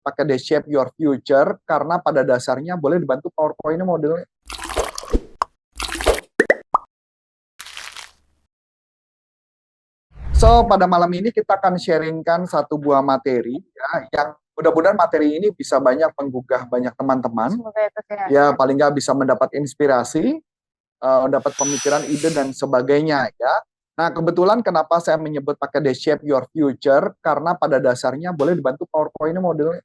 pakai The Shape Your Future karena pada dasarnya boleh dibantu PowerPoint-nya modelnya. So, pada malam ini kita akan sharingkan satu buah materi ya, yang mudah-mudahan materi ini bisa banyak menggugah banyak teman-teman. Ya, paling nggak bisa mendapat inspirasi, dapat pemikiran, ide, dan sebagainya ya. Nah, kebetulan kenapa saya menyebut pakai The Shape Your Future, karena pada dasarnya boleh dibantu PowerPoint-nya modelnya.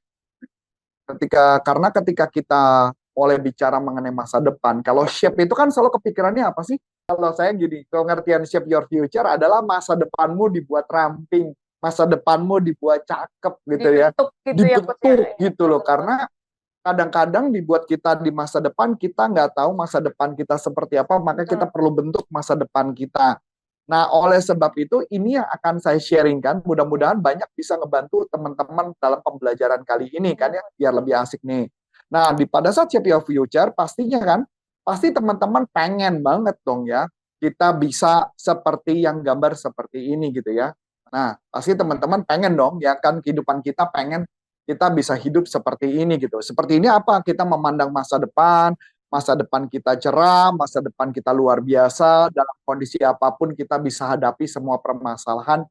Karena ketika kita mulai bicara mengenai masa depan, kalau shape itu kan selalu kepikirannya apa sih? Kalau saya gini, pengertian shape your future adalah masa depanmu dibuat ramping, masa depanmu dibuat cakep gitu ya. Dibentuk gitu loh, karena kadang-kadang dibuat kita di masa depan, kita nggak tahu masa depan kita seperti apa, maka kita perlu bentuk masa depan kita. Nah, oleh sebab itu, ini yang akan saya sharingkan, mudah-mudahan banyak bisa ngebantu teman-teman dalam pembelajaran kali ini, kan ya, biar lebih asik nih. Nah, pada saat Shape Your Future, pastinya kan, pasti teman-teman pengen banget dong ya, kita bisa seperti yang gambar seperti ini gitu ya. Nah, pasti teman-teman pengen dong, ya kan, kehidupan kita pengen kita bisa hidup seperti ini gitu. Seperti ini apa? Kita memandang masa depan kita cerah, masa depan kita luar biasa, dalam kondisi apapun kita bisa hadapi semua permasalahan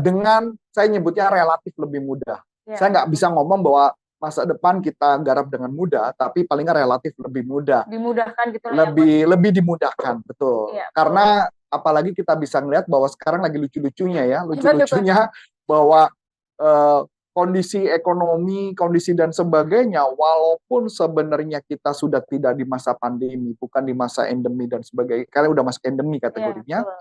dengan, saya nyebutnya relatif lebih mudah. Ya. Saya nggak bisa ngomong bahwa masa depan kita garap dengan mudah, tapi paling nggak relatif lebih mudah. Dimudahkan gitu lah. Lebih dimudahkan, betul. Ya, karena apalagi kita bisa ngelihat bahwa sekarang lagi lucu-lucunya ya, lucu-lucunya bahwa kondisi ekonomi, kondisi dan sebagainya, walaupun sebenarnya kita sudah tidak di masa pandemi, bukan di masa endemi dan sebagainya, karena udah masuk endemi kategorinya, ya,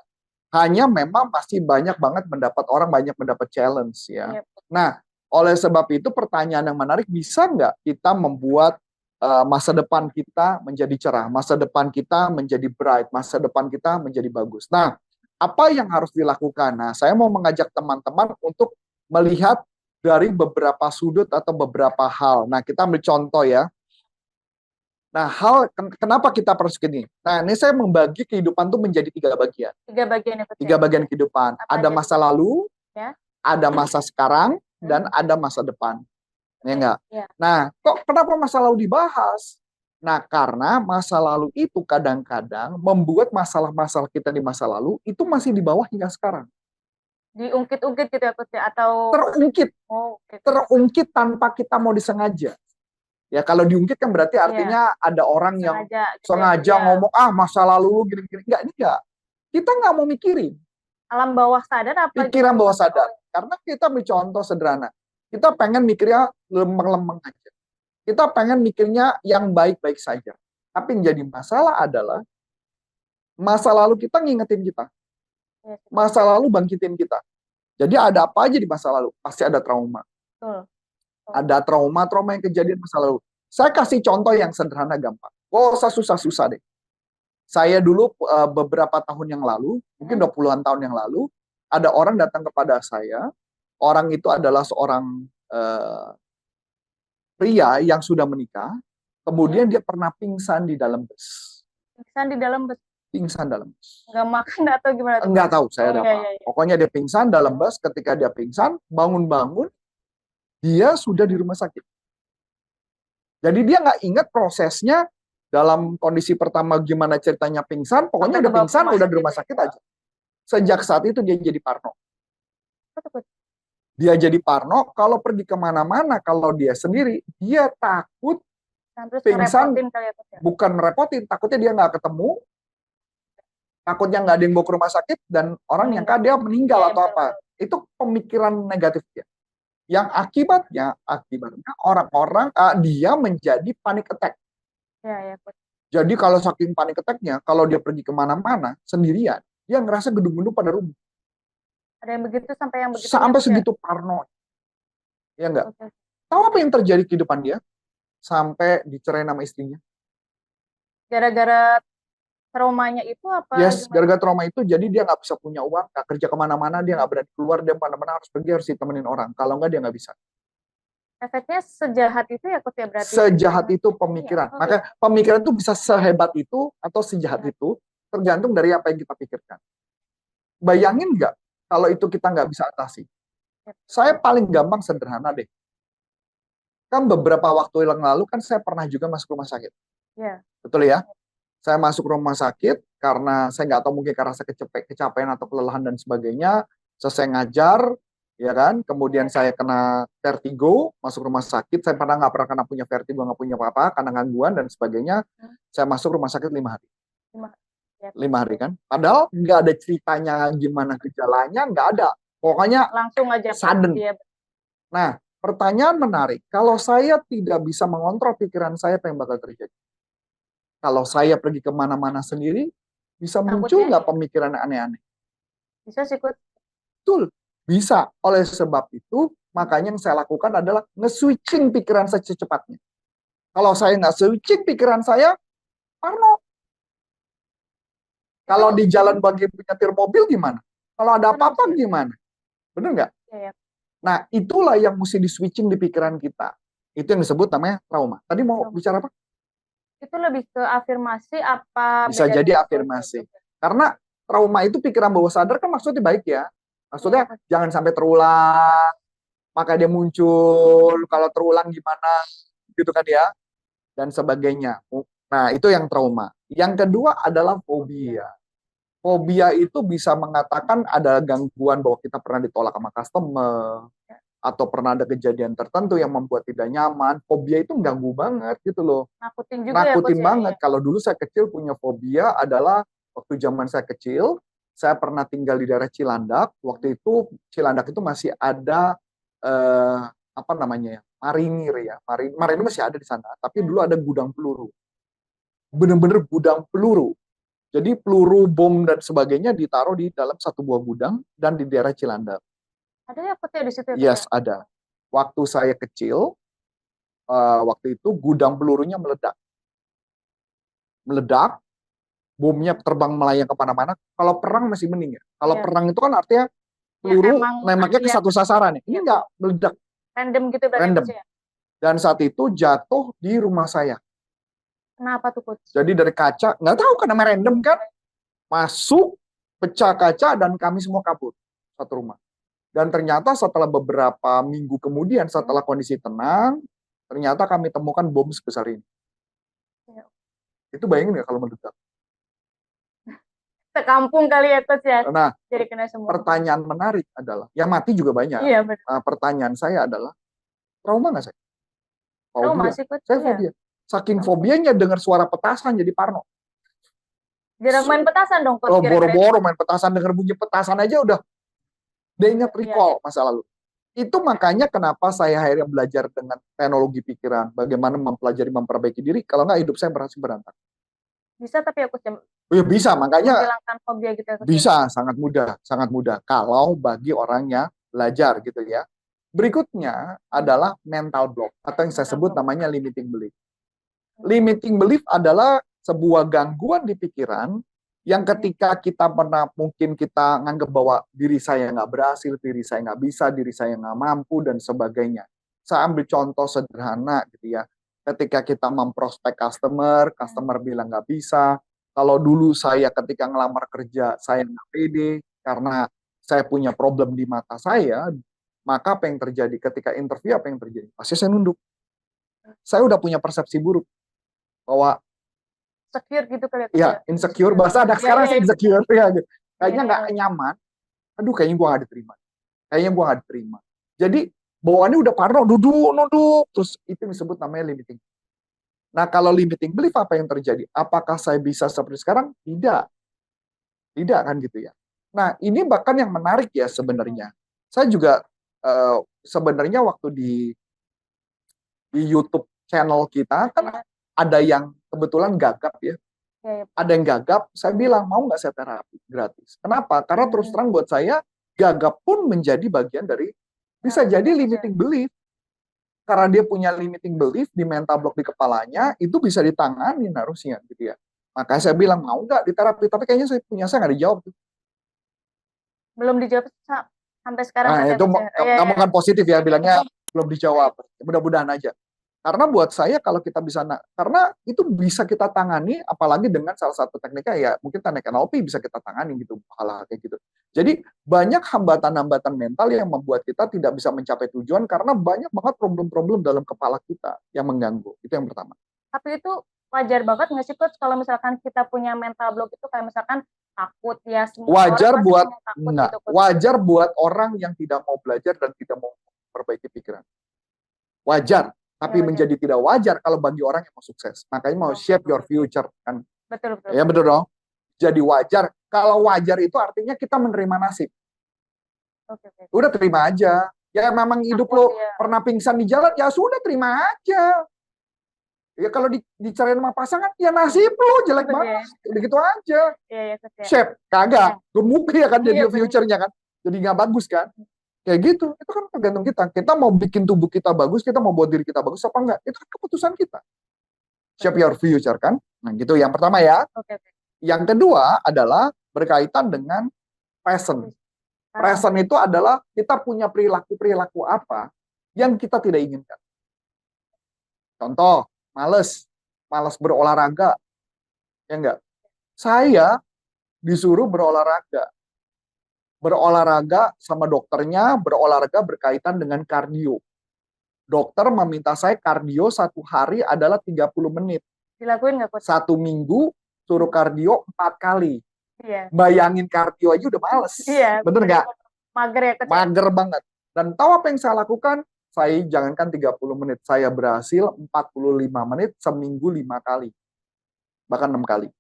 hanya memang masih banyak banget banyak mendapat challenge ya. Ya. Nah, oleh sebab itu pertanyaan yang menarik, bisa nggak kita membuat masa depan kita menjadi cerah, masa depan kita menjadi bright, masa depan kita menjadi bagus. Nah, apa yang harus dilakukan? Nah, saya mau mengajak teman-teman untuk melihat dari beberapa sudut atau beberapa hal. Nah, kita ambil contoh ya. Nah, kenapa kita harus gini? Nah, ini saya membagi kehidupan itu menjadi 3 bagian. 3 bagian ya, 3 bagian kehidupan. Ada masa lalu, ya, ada masa sekarang, dan ada masa depan. Ya enggak? Ya. Nah, kok kenapa masa lalu dibahas? Nah, karena masa lalu itu kadang-kadang membuat masalah-masalah kita di masa lalu itu masih di bawah hingga sekarang. Diungkit-ungkit gitu ya, Coach, atau terungkit. Terungkit tanpa kita mau disengaja. Ya, kalau diungkit kan berarti artinya ada orang yang sengaja ngomong, masa lalu gini-gini. Enggak. Kita nggak mau mikirin. Alam bawah sadar apa? Pikiran bawah sadar. Karena kita mencontoh sederhana. Kita pengen mikirnya lempeng-lempeng aja. Kita pengen mikirnya yang baik-baik saja. Tapi yang jadi masalah adalah masa lalu kita ngingetin kita. Masa lalu bangkitin kita. Jadi ada apa aja di masa lalu? Pasti ada trauma. Ada trauma yang kejadian masa lalu. Saya kasih contoh yang sederhana gampang. Gak usah susah-susah deh. Saya dulu beberapa tahun yang lalu, mungkin 20-an tahun yang lalu, ada orang datang kepada saya. Orang itu adalah seorang pria yang sudah menikah. Kemudian dia pernah pingsan di dalam bus. Pingsan di dalam bus? Pingsan dalam bus. Nggak makan atau gimana? Nggak tahu saya ada apa. Pokoknya dia pingsan dalam bus. Ketika dia pingsan, bangun-bangun, dia sudah di rumah sakit. Jadi dia nggak ingat prosesnya dalam kondisi pertama gimana ceritanya pingsan. Pokoknya udah pingsan, udah di rumah sakit aja. Sejak saat itu dia jadi parno. Dia jadi parno, kalau pergi kemana-mana, kalau dia sendiri, dia takut pingsan, bukan merepotin, takutnya dia nggak ketemu, takutnya nggak ada yang bawa ke rumah sakit, dan orang yang dia meninggal atau apa. Itu pemikiran negatif dia. Yang akibatnya orang-orang dia menjadi panic attack. Ya. Jadi kalau saking panic attack-nya, kalau dia pergi kemana-mana sendirian, dia ngerasa gedung-gedung pada rubuh. Ada yang begitu sampai yang begitu. Sampai segitu parno. Ya enggak? Okay. Tahu apa yang terjadi kehidupan dia? Sampai dicerai sama istrinya. Gara-gara traumanya itu apa? Yes, gara-gara trauma itu, jadi dia nggak bisa punya uang, nggak kerja kemana-mana, dia nggak berani keluar, dia mana-mana harus pergi, harus ditemenin orang. Kalau nggak, dia nggak bisa. Efeknya sejahat itu ya, Coach, ya berarti? Sejahat itu pemikiran. Ya. Maka pemikiran itu bisa sehebat itu atau sejahat itu, tergantung dari apa yang kita pikirkan. Bayangin nggak, kalau itu kita nggak bisa atasi? Saya paling gampang sederhana deh. Kan beberapa waktu yang lalu kan saya pernah juga masuk rumah sakit. Iya. Betul ya? Saya masuk rumah sakit karena saya nggak tahu mungkin karena saya kecapean atau kelelahan dan sebagainya. Selesai ngajar, ya kan? Kemudian saya kena vertigo, masuk rumah sakit. Saya nggak pernah kena punya vertigo, nggak punya apa-apa, karena gangguan dan sebagainya. Saya masuk rumah sakit 5 hari. 5 hari kan? Padahal nggak ada ceritanya gimana gejalanya, nggak ada. Pokoknya langsung aja sudden. Nah, pertanyaan menarik. Kalau saya tidak bisa mengontrol pikiran saya, apa yang bakal terjadi? Kalau saya pergi kemana-mana sendiri, bisa muncul nggak pemikiran aneh-aneh? Bisa sih, Kut. Betul, bisa. Oleh sebab itu, makanya yang saya lakukan adalah nge-switching pikiran saya secepatnya. Kalau saya nggak switching pikiran saya, parno. Kalau di jalan bagi nyetir mobil gimana? Kalau ada apa-apa gimana? Bener nggak? Ya. Nah, itulah yang mesti di-switching di pikiran kita. Itu yang disebut namanya trauma. Tadi mau bicara apa? Itu lebih ke afirmasi apa? Bisa jadi afirmasi. Karena trauma itu pikiran bawah sadar kan maksudnya baik ya. Maksudnya jangan sampai terulang, maka dia muncul, kalau terulang gimana, gitu kan ya, dan sebagainya. Nah, itu yang trauma. Yang kedua adalah fobia. Fobia itu bisa mengatakan ada gangguan bahwa kita pernah ditolak sama customer, atau pernah ada kejadian tertentu yang membuat tidak nyaman. Fobia itu ganggu banget gitu loh. Nakutin juga Nakutin ya, banget. Ya. Kalau dulu saya kecil punya fobia adalah waktu zaman saya kecil, saya pernah tinggal di daerah Cilandak. Waktu itu Cilandak itu masih ada apa namanya ya, marinir ya. Marinir masih ada di sana. Tapi dulu ada gudang peluru. Bener-bener gudang peluru. Jadi peluru, bom dan sebagainya ditaruh di dalam satu buah gudang dan di daerah Cilandak. Ada ya Kut ya di situ? Yes, ada. Waktu saya kecil, waktu itu gudang pelurunya meledak. Meledak, bomnya terbang melayang kemana-mana. Kalau perang masih mending ya. Kalau perang itu kan artinya peluru nembaknya ke satu sasaran ya. Ini enggak meledak. Random gitu berarti. Random. Dan saat itu jatuh di rumah saya. Kenapa tuh, Kut? Jadi dari kaca, nggak tahu kenapa random kan. Masuk, pecah kaca, dan kami semua kabur. Satu rumah. Dan ternyata setelah beberapa minggu kemudian, setelah kondisi tenang, ternyata kami temukan bom sebesar ini. Ya. Itu bayangin nggak kalau meledak? Sekampung kali ya, Coach ya? Nah, jadi kena semua. Pertanyaan menarik adalah, yang mati juga banyak. Iya, benar. Nah, pertanyaan saya adalah, trauma nggak saya? Trauma sih, Coach. Saya fobia. Saking fobianya dengar suara petasan jadi parno. Jarang main petasan dong, Coach. Oh, boro-boro main petasan, dengar bunyi petasan aja udah dia ingat recall masa lalu. Itu makanya kenapa saya akhirnya belajar dengan teknologi pikiran, bagaimana mempelajari, memperbaiki diri, kalau nggak hidup saya berhasil berantakan. Bisa tapi aku ya bisa, makanya menghilangkan fobia gitu. Bisa, sangat mudah kalau bagi orangnya belajar gitu ya. Berikutnya adalah mental block atau yang saya sebut namanya limiting belief. Limiting belief adalah sebuah gangguan di pikiran yang ketika kita pernah mungkin kita nganggap bahwa diri saya nggak berhasil, diri saya nggak bisa, diri saya nggak mampu dan sebagainya. Saya ambil contoh sederhana gitu ya. Ketika kita memprospek customer bilang nggak bisa. Kalau dulu saya ketika ngelamar kerja saya nggak pede karena saya punya problem di mata saya, maka apa yang terjadi ketika interview, apa yang terjadi? Pasti saya nunduk. Saya udah punya persepsi buruk bahwa insecure gitu kali ya. Insecure, bahasa anak sekarang sih insecure ya. Kayaknya nggak nyaman. Aduh, kayaknya gue nggak diterima. Jadi bawaannya udah parno, nunduk, terus itu disebut namanya limiting. Nah, kalau limiting belief apa yang terjadi? Apakah saya bisa seperti sekarang? Tidak kan gitu ya. Nah, ini bahkan yang menarik ya sebenarnya. Saya juga sebenarnya waktu di YouTube channel kita kan ada yang kebetulan gagap ya. Ada yang gagap, saya bilang mau nggak saya terapi gratis. Kenapa? Karena terus terang buat saya gagap pun menjadi bagian dari bisa jadi limiting belief. Karena dia punya limiting belief di mental block di kepalanya, itu bisa ditangani harusnya gitu ya. Makanya saya bilang mau nggak diterapi, tapi kayaknya saya nggak dijawab tuh. Belum dijawab sampai sekarang. Nah, itu kamu kan positif ya bilangnya belum dijawab. Mudah-mudahan aja. Karena buat saya kalau kita bisa, karena itu bisa kita tangani, apalagi dengan salah satu tekniknya ya mungkin teknik NLP bisa kita tangani gitu, hal-hal kayak gitu. Jadi banyak hambatan-hambatan mental yang membuat kita tidak bisa mencapai tujuan karena banyak banget problem-problem dalam kepala kita yang mengganggu. Itu yang pertama. Tapi itu wajar banget nggak sih Coach kalau misalkan kita punya mental block itu kayak misalkan takut ya, semua Wajar orang pasti buat punya takut enggak, gitu Coach. wajar buat orang yang tidak mau belajar dan tidak mau memperbaiki pikiran. Wajar, tapi Ya, wajar. menjadi tidak wajar kalau bagi orang yang mau sukses. Makanya mau shape your future kan. Betul. Ya betul dong. Jadi wajar. Kalau wajar itu artinya kita menerima nasib. Oke. Udah terima aja. Ya memang hidup lo pernah pingsan di jalan, ya sudah terima aja. Ya kalau dicariin sama pasangan, ya nasib lo jelek banget. Begitu aja. Iya. Shape, kagak. Gemuk ya kan jadi future-nya kan. Jadi nggak bagus kan. Kayak gitu, itu kan tergantung kita. Kita mau bikin tubuh kita bagus, kita mau buat diri kita bagus apa enggak, itu kan keputusan kita. Shape your future kan. Nah gitu, yang pertama ya. Oke. Yang kedua adalah berkaitan dengan passion. Passion itu adalah kita punya perilaku-perilaku apa yang kita tidak inginkan. Contoh, malas berolahraga. Ya enggak? Saya disuruh berolahraga sama dokternya, berolahraga berkaitan dengan kardio. Dokter meminta saya kardio 1 hari adalah 30 menit. Dilakuin nggak Coach? 1 minggu suruh kardio 4 kali. Iya. Bayangin kardio aja udah males. Iya. Bener nggak? Mager ya Coach? Mager banget. Dan tahu apa yang saya lakukan? Saya jangankan 30 menit, saya berhasil 45 menit seminggu 5 kali. Bahkan 6 kali.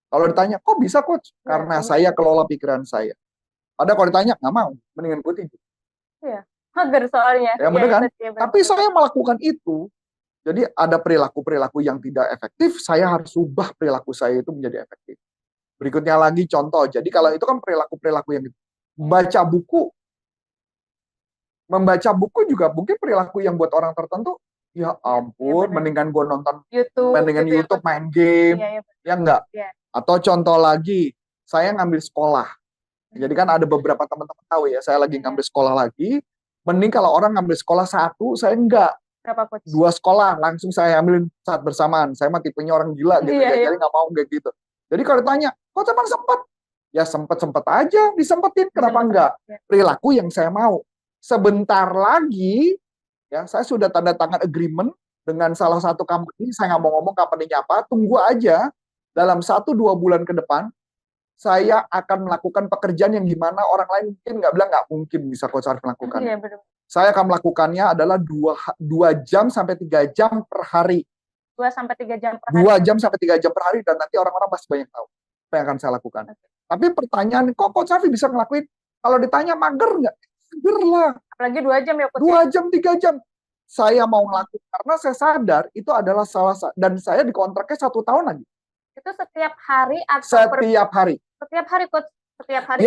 Kalau ditanya, kok bisa Coach? Karena saya kelola pikiran saya. Padahal kalau ditanya, nggak mau, mendingan gue tidur. Iya, mager soalnya. Ya bener kan? Tapi saya melakukan itu, jadi ada perilaku-perilaku yang tidak efektif, saya harus ubah perilaku saya itu menjadi efektif. Berikutnya lagi contoh, jadi kalau itu kan perilaku-perilaku yang membaca buku juga mungkin perilaku yang buat orang tertentu, ya ampun, mendingan gue nonton YouTube, main game, ya enggak? Atau contoh lagi, saya ngambil sekolah. Jadi kan ada beberapa teman-teman tahu ya, saya lagi ngambil sekolah lagi. Mending kalau orang ngambil sekolah 1, saya enggak. Berapa Coach? 2 sekolah, langsung saya ambilin saat bersamaan. Saya mah tipenya orang gila gitu ya, jadi nggak mau kayak gitu. Jadi kalau ditanya, kok cuma sempet? Ya sempet aja, disempetin. Kenapa enggak? Perilaku yang saya mau. Sebentar lagi, ya saya sudah tanda tangan agreement dengan salah satu company, saya nggak mau ngomong company-nya apa, tunggu aja dalam 1-2 bulan ke depan, saya akan melakukan pekerjaan yang gimana orang lain mungkin nggak bilang nggak mungkin bisa Coach Arif melakukan. Iya, betul. Saya akan melakukannya adalah 2 jam sampai 3 jam per hari. 2 sampai 3 jam per hari. 2 jam sampai 3 jam per hari, dan nanti orang-orang pasti banyak tahu apa yang akan saya lakukan. Tapi pertanyaan, kok Coach Arif bisa ngelakuin? Kalau ditanya mager nggak? Mager lah. Apalagi 2 jam ya Coach. 2 jam, 3 jam. Saya mau ngelakuin karena saya sadar itu adalah dan saya dikontraknya 1 tahun lagi. Itu setiap hari atau setiap hari? Setiap hari Coach. Setiap hari.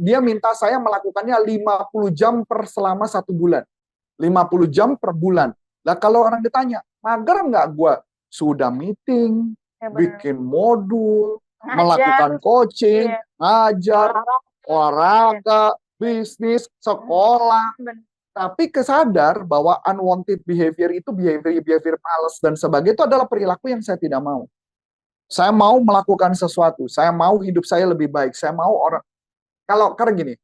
Dia minta saya melakukannya 50 jam selama 1 bulan. 50 jam per bulan. Lah kalau orang ditanya, mager nggak gue? Sudah meeting, bikin modul, melakukan coaching, ngajar, olahraga, bisnis, sekolah. Tapi kesadar bahwa unwanted behavior itu behavior malas dan sebagainya itu adalah perilaku yang saya tidak mau. Saya mau melakukan sesuatu, saya mau hidup saya lebih baik, saya mau orang. Karena gini,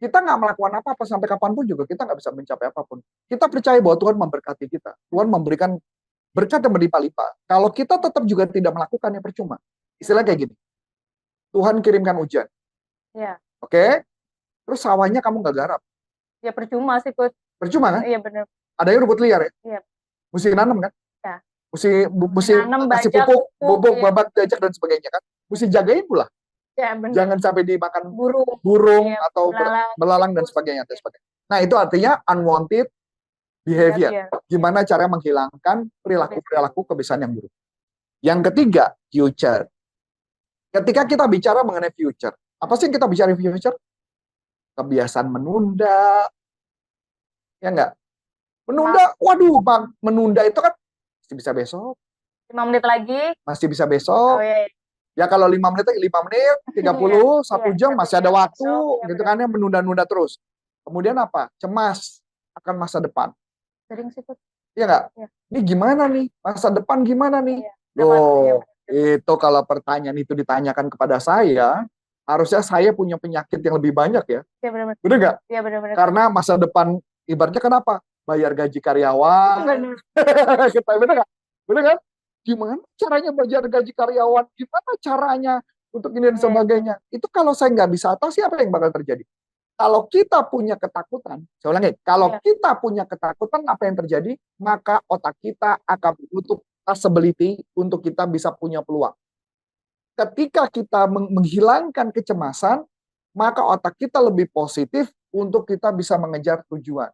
kita nggak melakukan apa-apa sampai kapanpun juga kita nggak bisa mencapai apapun. Kita percaya bahwa Tuhan memberkati kita, Tuhan memberikan berkat yang berlimpah-limpah. Kalau kita tetap juga tidak melakukannya, percuma. Istilahnya kayak gini, Tuhan kirimkan hujan, oke? Terus sawahnya kamu nggak garap, ya percuma sih Coach. Percuma kan? Iya benar. Adanya rumput liar ya? Iya. Mesti nanam kan? Ya. Mesti kasih pupuk, babat, jajak dan sebagainya kan. Mesti jagain pula. Ya, benar. Jangan sampai dimakan burung atau belalang dan sebagainya. Nah itu artinya unwanted behavior. Gimana cara menghilangkan perilaku kebiasaan yang buruk. Yang ketiga, future. Ketika kita bicara mengenai future, apa sih yang kita bicara future? Kebiasaan menunda. Ya enggak? Menunda, waduh Bang, menunda itu kan masih bisa besok. 5 menit lagi. Masih bisa besok. Ya kalau 5 menit, 30, 1 jam masih ada waktu, gitu kan ya, menunda-nunda terus. Kemudian apa? Cemas akan masa depan. Sering sih, Coach. Iya nggak? Iya. Ini gimana nih? Masa depan gimana nih? Iya. Loh, itu kalau pertanyaan itu ditanyakan kepada saya, harusnya saya punya penyakit yang lebih banyak ya. Iya benar-benar. Bener nggak? Iya benar-benar. Karena masa depan, ibaratnya kenapa? Bayar gaji karyawan. Benar. Kita bener nggak? Bener kan? Gimana caranya bayar gaji karyawan? Gimana caranya untuk ini dan Iya. sebagainya? Itu kalau saya nggak bisa atasi, apa yang bakal terjadi? Kalau kita punya ketakutan, saya ulangi, kalau Iya. kita punya ketakutan, apa yang terjadi? Maka otak kita akan menutup possibility untuk kita bisa punya peluang. Ketika kita menghilangkan kecemasan, maka otak kita lebih positif untuk kita bisa mengejar tujuan.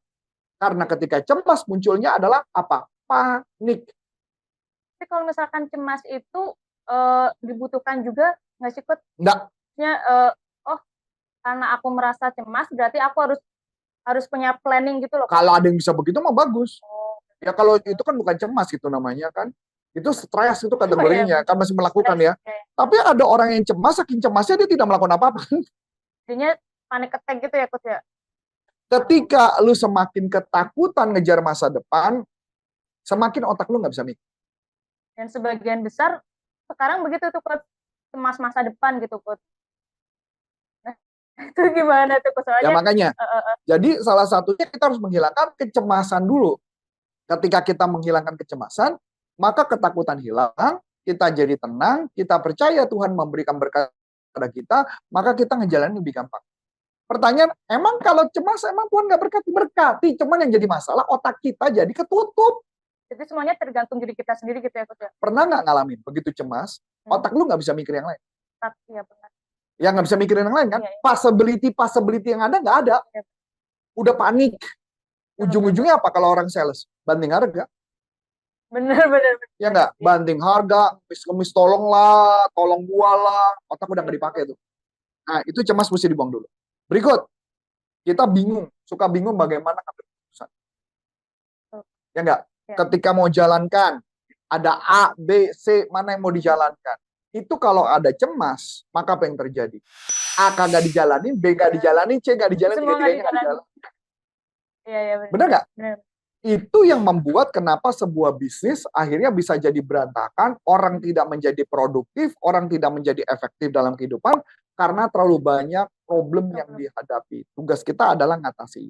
Karena ketika cemas munculnya adalah apa? Panik. Tapi kalau misalkan cemas itu dibutuhkan juga nggak sih, Coach? Enggak. Oh, karena aku merasa cemas, berarti aku harus punya planning gitu loh. Kalau ada yang bisa begitu mah bagus. Ya kalau itu kan bukan cemas gitu namanya kan. Itu stres itu kategorinya, kan masih melakukan ya. Tapi ada orang yang cemas, saking cemasnya dia tidak melakukan apa-apa. Jadinya panic attack gitu ya, Coach ya? Ketika lu semakin ketakutan ngejar masa depan, semakin otak lu nggak bisa mikir. Dan sebagian besar sekarang begitu tuh, Coach, cemas masa depan gitu, Coach. Nah, itu gimana tuh, Coach? Ya makanya, jadi salah satunya kita harus menghilangkan kecemasan dulu. Ketika kita menghilangkan kecemasan, maka ketakutan hilang, kita jadi tenang, kita percaya Tuhan memberikan berkat kepada kita, maka kita ngejalanin lebih gampang. Pertanyaan, emang kalau cemas, emang Tuhan nggak berkati? Berkati, cuman yang jadi masalah otak kita jadi ketutup. Jadi semuanya tergantung diri kita sendiri gitu ya, Coach ya? Pernah nggak ngalamin begitu cemas, otak lu nggak bisa mikir yang lain? Iya benar. Ya nggak bisa mikirin yang lain kan? Possibility yang ada nggak ada. Udah panik. Ujung-ujungnya apa kalau orang sales? Banting harga. Bener. Ya nggak? Banting harga, kemis tolonglah, tolong gua lah. Otak udah nggak dipakai tuh. Nah, itu cemas mesti dibuang dulu. Berikut, kita suka bingung bagaimana ngambil keputusan. Ya nggak? Ketika mau jalankan, ada A, B, C, mana yang mau dijalankan. Itu kalau ada cemas, maka apa yang terjadi? A kagak dijalanin, B nggak dijalanin, C nggak dijalanin, tiga-tiganya nggak dijalanin. Iya, benar nggak? Itu yang membuat kenapa sebuah bisnis akhirnya bisa jadi berantakan, orang tidak menjadi produktif, orang tidak menjadi efektif dalam kehidupan, karena terlalu banyak problem yang dihadapi. Tugas kita adalah ngatasi.